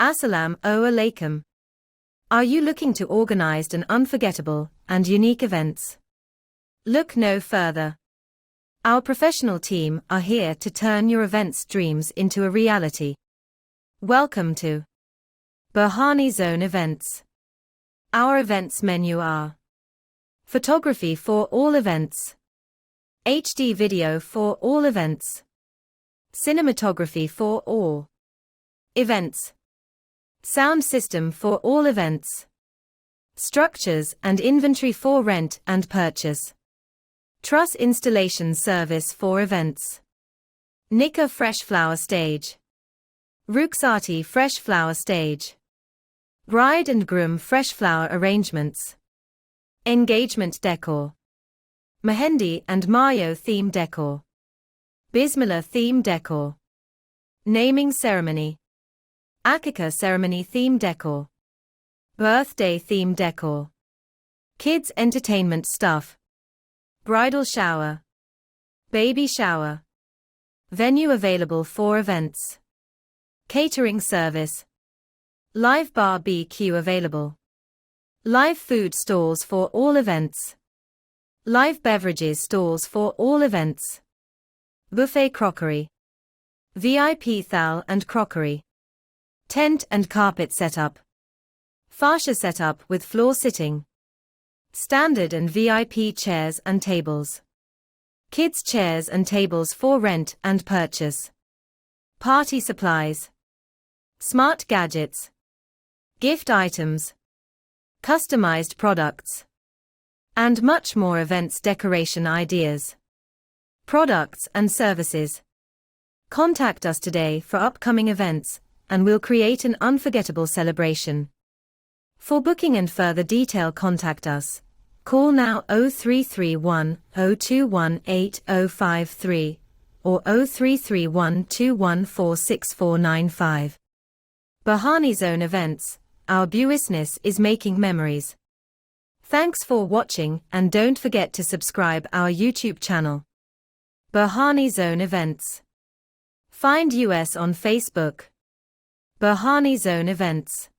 Assalamu alaikum. Are you looking to organized and unforgettable and unique events? Look no further. Our professional team are here to turn your events dreams into a reality. Welcome to BURHANI Zone Events. Our events menu are photography for all events, HD video for all events, cinematography for all events, sound system for all events, structures and inventory for rent and purchase, TRUSS installation service for events, NIKAH fresh flower stage, RUKHSATI fresh flower stage, bride and groom fresh flower arrangements, engagement decor, MEHENDI and Mayo theme decor, BISMILLAH theme decor, naming ceremony, AQIQA ceremony theme decor, birthday theme decor, kids entertainment stuff, bridal shower, baby shower, venue available for events, catering service, live barbecue available, live food stalls for all events, live beverages stalls for all events, buffet crockery, VIP THAAL and crockery, tent and carpet setup, FARSHI setup with floor sitting, standard and VIP chairs and tables, kids chairs and tables for rent and purchase, party supplies, smart gadgets, gift items, customized products, and much more events decoration ideas, products and services. Contact us today for upcoming events, and we'll create an unforgettable celebration. For booking and further detail, contact us. Call now 0331 021 8053 or 0331 2146 BURHANI Zone Events, our business is making memories. Thanks for watching, and don't forget to subscribe our YouTube channel. BURHANI Zone Events. Find us on Facebook. BURHANI Zone Events.